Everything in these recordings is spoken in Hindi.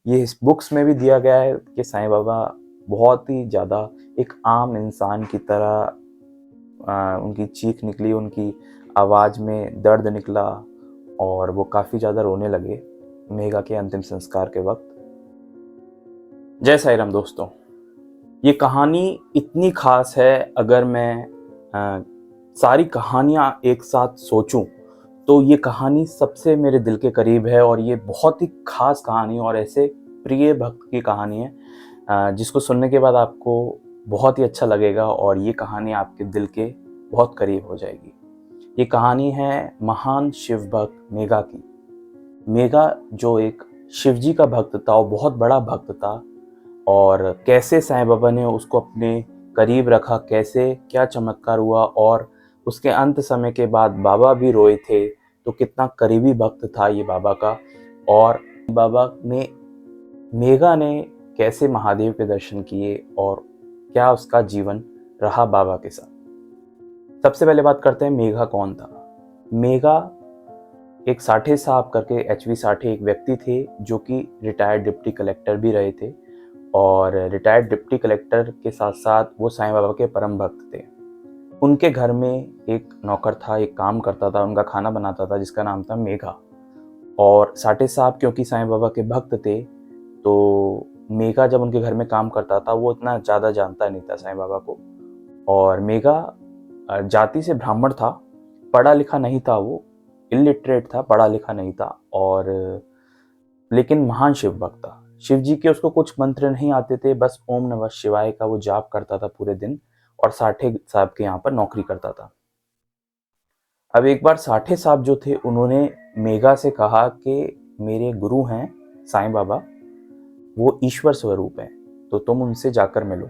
ये इस बुक्स में भी दिया गया है कि साईं बाबा बहुत ही ज़्यादा एक आम इंसान की तरह उनकी चीख निकली, उनकी आवाज़ में दर्द निकला और वो काफ़ी ज़्यादा रोने लगे मेघा के अंतिम संस्कार के वक्त। जय साईं राम दोस्तों, ये कहानी इतनी खास है। अगर मैं सारी कहानियाँ एक साथ सोचूं तो ये कहानी सबसे मेरे दिल के करीब है और ये बहुत ही खास कहानी और ऐसे प्रिय भक्त की कहानी है जिसको सुनने के बाद आपको बहुत ही अच्छा लगेगा और ये कहानी आपके दिल के बहुत करीब हो जाएगी। ये कहानी है महान शिव भक्त मेघा की। मेघा जो एक शिवजी का भक्त था और बहुत बड़ा भक्त था, और कैसे साईं बाबा ने उसको अपने करीब रखा, कैसे क्या चमत्कार हुआ और उसके अंत समय के बाद बाबा भी रोए थे। तो कितना करीबी भक्त था ये बाबा का, और बाबा ने मेघा ने कैसे महादेव के दर्शन किए और क्या उसका जीवन रहा बाबा के साथ। सबसे पहले बात करते हैं मेघा कौन था। मेघा एक साठे साहब करके HV साठे एक व्यक्ति थे जो कि रिटायर्ड डिप्टी कलेक्टर भी रहे थे, और रिटायर्ड डिप्टी कलेक्टर के साथ साथ वो साईं बाबा के परम भक्त थे। उनके घर में एक नौकर था, एक काम करता था, उनका खाना बनाता था, जिसका नाम था मेघा। और साठे साहब क्योंकि साईं बाबा के भक्त थे, तो मेघा जब उनके घर में काम करता था वो इतना ज़्यादा जानता नहीं था साईं बाबा को। और मेघा जाति से ब्राह्मण था, पढ़ा लिखा नहीं था, वो इलिटरेट था, पढ़ा लिखा नहीं था, और लेकिन महान शिव भक्त था। शिव जी के उसको कुछ मंत्र नहीं आते थे, बस ओम नमः शिवाय का वो जाप करता था पूरे दिन, और साठे साहब के यहाँ पर नौकरी करता था। अब एक बार साठे साहब जो थे उन्होंने मेघा से कहा कि मेरे गुरु हैं साईं बाबा, वो ईश्वर स्वरूप हैं, तो तुम उनसे जाकर मिलो।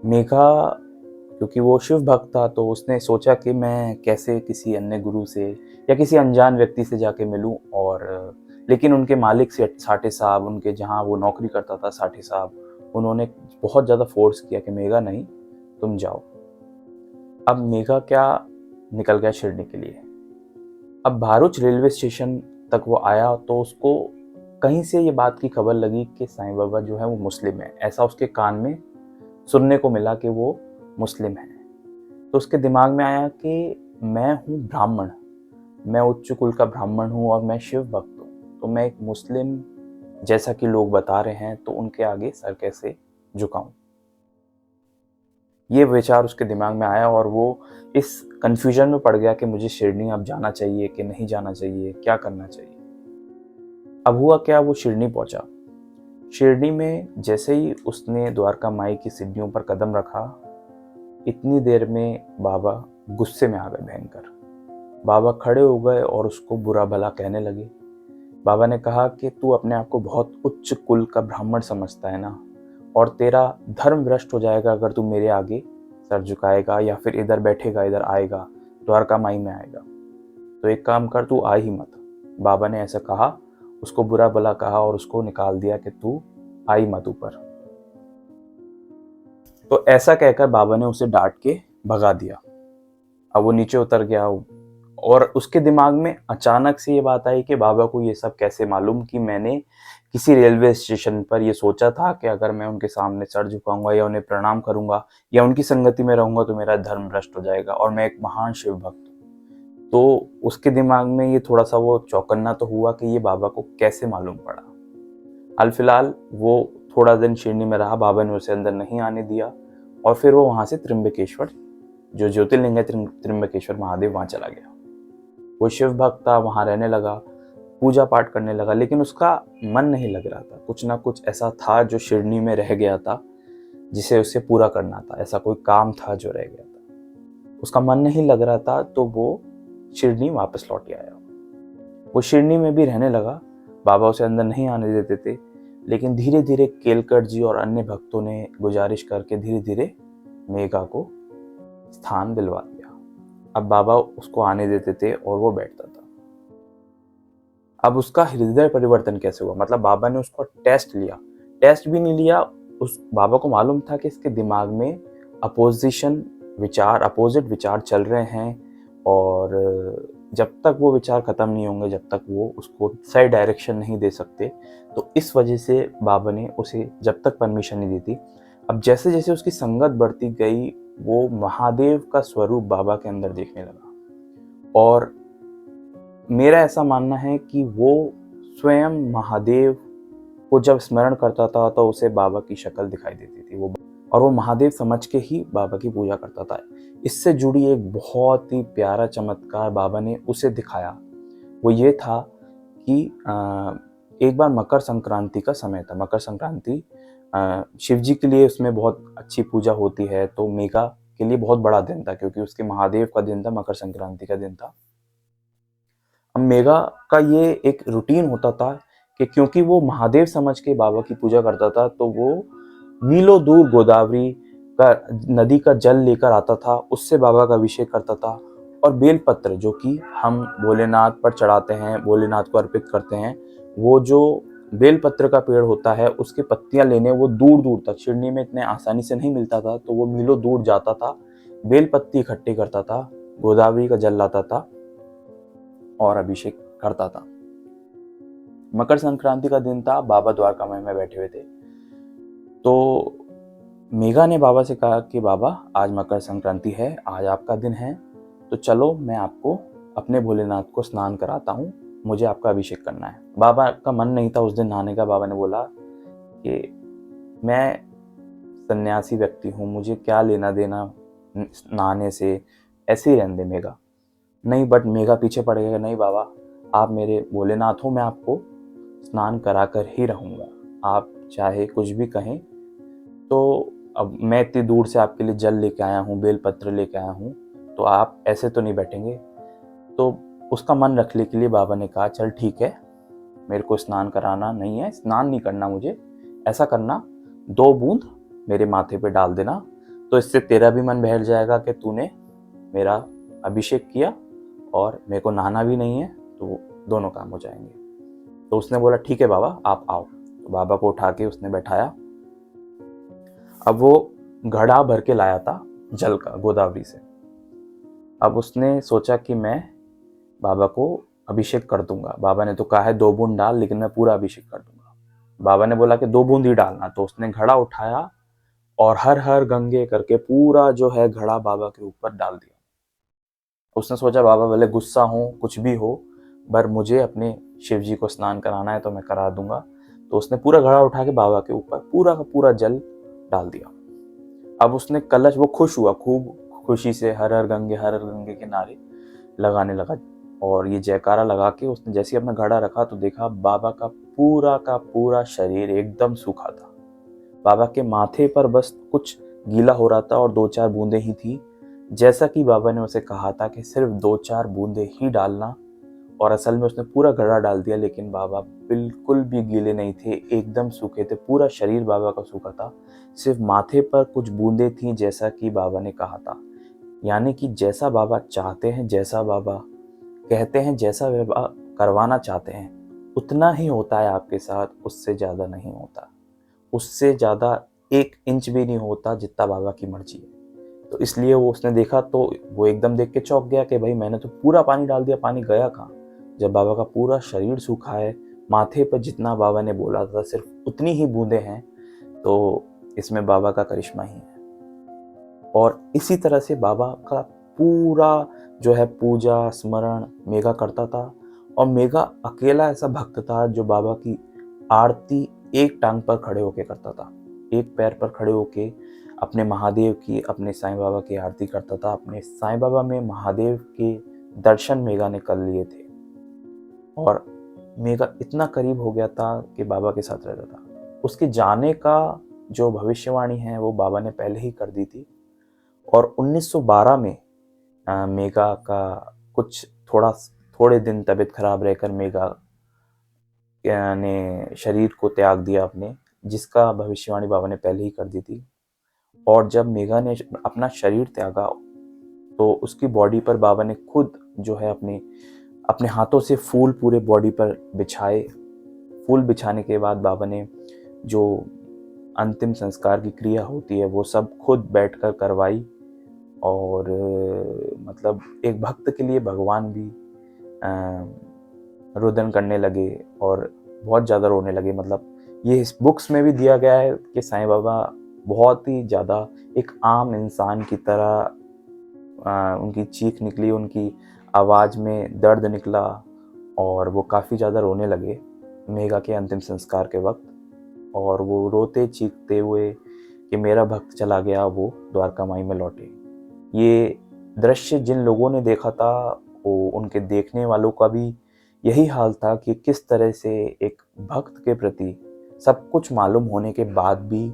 मेघा क्योंकि वो शिव भक्त था तो उसने सोचा कि मैं कैसे किसी अन्य गुरु से या किसी अनजान व्यक्ति से जाके मिलूं, और लेकिन उनके मालिक से साठे साहब, उनके जहाँ वो नौकरी करता था साठे साहब, उन्होंने बहुत ज़्यादा फोर्स किया कि मेघा नहीं, तुम जाओ। अब मेघा क्या निकल गया शिरडी के लिए। अब भारूच रेलवे स्टेशन तक वो आया तो उसको कहीं से ये बात की खबर लगी कि साईं बाबा जो है वो मुस्लिम है। ऐसा उसके कान में सुनने को मिला कि वो मुस्लिम है। तो उसके दिमाग में आया कि मैं हूँ ब्राह्मण, मैं उच्च कुल का ब्राह्मण हूँ और मैं शिव भक्त हूँ, तो मैं एक मुस्लिम जैसा कि लोग बता रहे हैं तो उनके आगे सर कैसे झुकाऊं। ये विचार उसके दिमाग में आया और वो इस कंफ्यूजन में पड़ गया कि मुझे शिरडी अब जाना चाहिए कि नहीं जाना चाहिए, क्या करना चाहिए। अब हुआ क्या, वो शिरडी पहुंचा। शिरडी में जैसे ही उसने द्वारका माई की सीढ़ियों पर कदम रखा, इतनी देर में बाबा गुस्से में आ गए भयंकर। बाबा खड़े हो गए और उसको बुरा भला कहने लगे। बाबा ने कहा कि तू अपने आप को बहुत उच्च कुल का ब्राह्मण समझता है ना, और तेरा धर्म भ्रष्ट हो जाएगा अगर तू मेरे आगे सर झुकाएगा या फिर इधर बैठेगा, इधर आएगा, द्वारका माई में आएगा, तो एक काम कर, तू आ ही मत। बाबा ने ऐसा कहा, उसको बुरा भला कहा और उसको निकाल दिया कि तू आ ही मत ऊपर। तो ऐसा कहकर बाबा ने उसे डांट के भगा दिया। अब वो नीचे उतर गया और उसके दिमाग में अचानक से ये बात आई कि बाबा को ये सब कैसे मालूम कि मैंने किसी रेलवे स्टेशन पर ये सोचा था कि अगर मैं उनके सामने सर झुकाऊंगा या उन्हें प्रणाम करूंगा या उनकी संगति में रहूंगा तो मेरा धर्म भ्रष्ट हो जाएगा और मैं एक महान शिव भक्त हूं। तो उसके दिमाग में ये थोड़ा सा वो चौकन्ना तो हुआ कि ये बाबा को कैसे मालूम पड़ा। हाल फिलहाल वो थोड़ा दिन शिरडी में रहा, बाबा ने उसे अंदर नहीं आने दिया, और फिर वो वहां से त्र्यंबकेश्वर, जो ज्योतिर्लिंग है त्र्यंबकेश्वर महादेव, वहां चला गया। वो शिव भक्त था, वहां रहने लगा, पूजा पाठ करने लगा, लेकिन उसका मन नहीं लग रहा था। कुछ ना कुछ ऐसा था जो शिरडी में रह गया था, जिसे उसे पूरा करना था। ऐसा कोई काम था जो रह गया था, उसका मन नहीं लग रहा था, तो वो शिरडी वापस लौट आया। वो शिरडी में भी रहने लगा, बाबा उसे अंदर नहीं आने देते थे, लेकिन धीरे धीरे केलकर जी और अन्य भक्तों ने गुजारिश करके धीरे धीरे मेघा को स्थान दिलवा दिया। अब बाबा उसको आने देते थे और वो बैठता था। अब उसका हृदय परिवर्तन कैसे हुआ, मतलब बाबा ने उसको टेस्ट लिया, टेस्ट भी नहीं लिया, उस बाबा को मालूम था कि इसके दिमाग में अपोजिट विचार चल रहे हैं और जब तक वो विचार ख़त्म नहीं होंगे, जब तक वो उसको सही डायरेक्शन नहीं दे सकते, तो इस वजह से बाबा ने उसे जब तक परमिशन नहीं दी थी। अब जैसे जैसे उसकी संगत बढ़ती गई, वो महादेव का स्वरूप बाबा के अंदर देखने लगा। और मेरा ऐसा मानना है कि वो स्वयं महादेव को जब स्मरण करता था तो उसे बाबा की शक्ल दिखाई देती थी, वो महादेव समझ के ही बाबा की पूजा करता था। इससे जुड़ी एक बहुत ही प्यारा चमत्कार बाबा ने उसे दिखाया। वो ये था कि एक बार मकर संक्रांति का समय था। मकर संक्रांति शिव जी के लिए उसमें बहुत अच्छी पूजा होती है, तो मेघा के लिए बहुत बड़ा दिन था, क्योंकि उसके महादेव का दिन था, मकर संक्रांति का दिन था। अब मेघा का ये एक रूटीन होता था कि क्योंकि वो महादेव समझ के बाबा की पूजा करता था, तो वो मीलों दूर गोदावरी का नदी का जल लेकर आता था, उससे बाबा का अभिषेक करता था। और बेलपत्र जो कि हम भोलेनाथ पर चढ़ाते हैं, भोलेनाथ को अर्पित करते हैं, वो जो बेलपत्र का पेड़ होता है उसकी पत्तियां लेने वो दूर दूर तक, शिरडी में इतने आसानी से नहीं मिलता था, तो वो मीलों दूर जाता था, बेलपत्ती इकट्ठी करता था, गोदावरी का जल लाता था और अभिषेक करता था। मकर संक्रांति का दिन था, बाबा द्वारका में बैठे हुए थे। तो मेघा ने बाबा से कहा कि बाबा आज मकर संक्रांति है, आज आपका दिन है, तो चलो मैं आपको अपने भोलेनाथ को स्नान कराता हूँ, मुझे आपका अभिषेक करना है। बाबा का मन नहीं था उस दिन नहाने का। बाबा ने बोला कि मैं सन्यासी व्यक्ति हूँ, मुझे क्या लेना देना नहाने से, ऐसे ही रहने दे मेघा। नहीं, बट मेघा पीछे पड़ गया, नहीं बाबा आप मेरे भोलेनाथ हो, मैं आपको स्नान करा कर ही रहूँगा, आप चाहे कुछ भी कहें। तो अब मैं इतनी दूर से आपके लिए जल लेके आया हूँ, बेलपत्र लेके आया हूँ, तो आप ऐसे तो नहीं बैठेंगे। तो उसका मन रखने के लिए बाबा ने कहा चल ठीक है, मेरे को स्नान कराना नहीं है, स्नान नहीं करना मुझे, ऐसा करना 2 बूंद मेरे माथे पे डाल देना, तो इससे तेरा भी मन बहल जाएगा कि तूने मेरा अभिषेक किया और मेरे को नहाना भी नहीं है, तो दोनों काम हो जाएंगे। तो उसने बोला ठीक है बाबा आप आओ। तो बाबा को उठा के उसने बैठाया। अब वो घड़ा भर के लाया था जल का गोदावरी से। अब उसने सोचा कि मैं बाबा को अभिषेक कर दूंगा। बाबा ने तो कहा है 2 बूंद डाल, लेकिन मैं पूरा अभिषेक कर दूंगा। बाबा ने बोला कि 2 बूंद ही डालना, तो उसने घड़ा उठाया और हर हर गंगे करके पूरा जो है घड़ा बाबा के ऊपर डाल दिया। उसने सोचा बाबा भले गुस्सा हो, कुछ भी हो, पर मुझे अपने शिव जी को स्नान कराना है तो मैं करा दूंगा। तो उसने पूरा घड़ा उठा के बाबा के ऊपर पूरा का पूरा जल डाल दिया। अब उसने कलश, वो खुश हुआ, खूब खुशी से हर हर गंगे के नारे लगाने लगा। और ये जयकारा लगा के उसने जैसे ही अपना घड़ा रखा तो देखा बाबा का पूरा शरीर एकदम सूखा था। बाबा के माथे पर बस कुछ गीला हो रहा था और 2-4 बूंदें ही थी, जैसा कि बाबा ने उसे कहा था कि सिर्फ 2-4 बूंदें ही डालना। और असल में उसने पूरा घड़ा डाल दिया, लेकिन बाबा बिल्कुल भी गीले नहीं थे, एकदम सूखे थे, पूरा शरीर बाबा का सूखा था, सिर्फ माथे पर कुछ बूंदें थीं, जैसा कि बाबा ने कहा था। यानी कि जैसा बाबा चाहते हैं, जैसा बाबा कहते हैं, जैसा बाबा करवाना चाहते हैं, उतना ही होता है आपके साथ, उससे ज़्यादा नहीं होता, उससे ज़्यादा 1 इंच भी नहीं होता जितना बाबा की मर्जी है। तो इसलिए वो उसने देखा तो वो एकदम देख के चौंक गया कि भाई मैंने तो पूरा पानी डाल दिया, पानी गया कहाँ? जब बाबा का पूरा शरीर सूखा है, माथे पर जितना बाबा ने बोला था सिर्फ उतनी ही बूंदें हैं, तो इसमें बाबा का करिश्मा ही है। और इसी तरह से बाबा का पूरा जो है पूजा स्मरण मेघा करता था। और मेघा अकेला ऐसा भक्त था जो बाबा की आरती एक टांग पर खड़े होके करता था, एक पैर पर खड़े होके अपने महादेव की, अपने साईं बाबा की आरती करता था। अपने साईं बाबा में महादेव के दर्शन मेघा ने कर लिए थे और मेघा इतना करीब हो गया था कि बाबा के साथ रहता था। उसके जाने का जो भविष्यवाणी है वो बाबा ने पहले ही कर दी थी। और 1912 में मेघा का थोड़े दिन तबीयत खराब रहकर मेघा ने शरीर को त्याग दिया अपने, जिसका भविष्यवाणी बाबा ने पहले ही कर दी थी। और जब मेघा ने अपना शरीर त्यागा तो उसकी बॉडी पर बाबा ने खुद जो है अपने हाथों से फूल पूरे बॉडी पर बिछाए। फूल बिछाने के बाद बाबा ने जो अंतिम संस्कार की क्रिया होती है वो सब खुद बैठकर करवाई। और मतलब एक भक्त के लिए भगवान भी रुदन करने लगे और बहुत ज़्यादा रोने लगे। मतलब ये इस बुक्स में भी दिया गया है कि साईं बाबा बहुत ही ज़्यादा एक आम इंसान की तरह उनकी चीख निकली, उनकी आवाज़ में दर्द निकला और वो काफ़ी ज़्यादा रोने लगे मेघा के अंतिम संस्कार के वक्त। और वो रोते चीखते हुए कि मेरा भक्त चला गया, वो द्वारका माई में लौटे। ये दृश्य जिन लोगों ने देखा था, वो उनके देखने वालों का भी यही हाल था कि किस तरह से एक भक्त के प्रति सब कुछ मालूम होने के बाद भी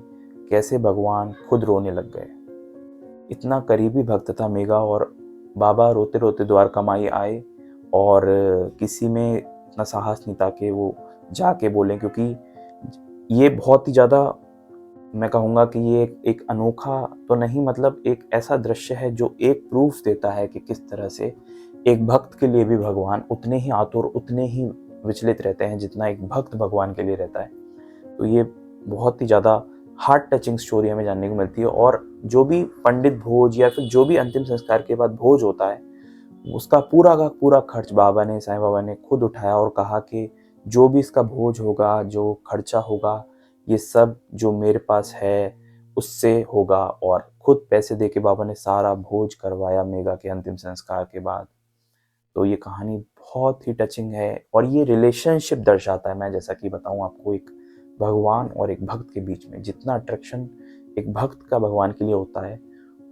कैसे भगवान खुद रोने लग गए। इतना करीबी भक्त था मेघा, और बाबा रोते रोते द्वारका माई आए और किसी में इतना साहस नहीं था कि वो जाके बोलें, क्योंकि ये बहुत ही ज़्यादा, मैं कहूँगा कि ये एक अनोखा तो नहीं, मतलब एक ऐसा दृश्य है जो एक प्रूफ देता है कि किस तरह से एक भक्त के लिए भी भगवान उतने ही आतुर, उतने ही विचलित रहते हैं जितना एक भक्त भगवान के लिए रहता है। तो ये बहुत ही ज़्यादा हार्ट टचिंग स्टोरी हमें जानने को मिलती है। और जो भी पंडित भोज या फिर जो भी अंतिम संस्कार के बाद भोज होता है, उसका पूरा का पूरा खर्च बाबा ने, साईं बाबा ने खुद उठाया और कहा कि जो भी इसका भोज होगा, जो खर्चा होगा, ये सब जो मेरे पास है उससे होगा। और खुद पैसे दे के बाबा ने सारा भोज करवाया मेघा के अंतिम संस्कार के बाद। तो ये कहानी बहुत ही टचिंग है और ये रिलेशनशिप दर्शाता है। मैं जैसा कि बताऊं आपको, एक भगवान और एक भक्त के बीच में जितना अट्रैक्शन एक भक्त का भगवान के लिए होता है,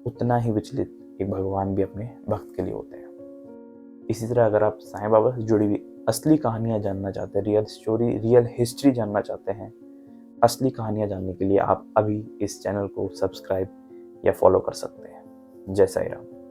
उतना ही विचलित एक भगवान भी अपने भक्त के लिए होते हैं। इसी तरह अगर आप साईं बाबा से जुड़ी हुई असली कहानियां जानना चाहते हैं, रियल स्टोरी, रियल हिस्ट्री जानना चाहते हैं, असली कहानियां जानने के लिए आप अभी इस चैनल को सब्सक्राइब या फॉलो कर सकते हैं। जय साईं राम।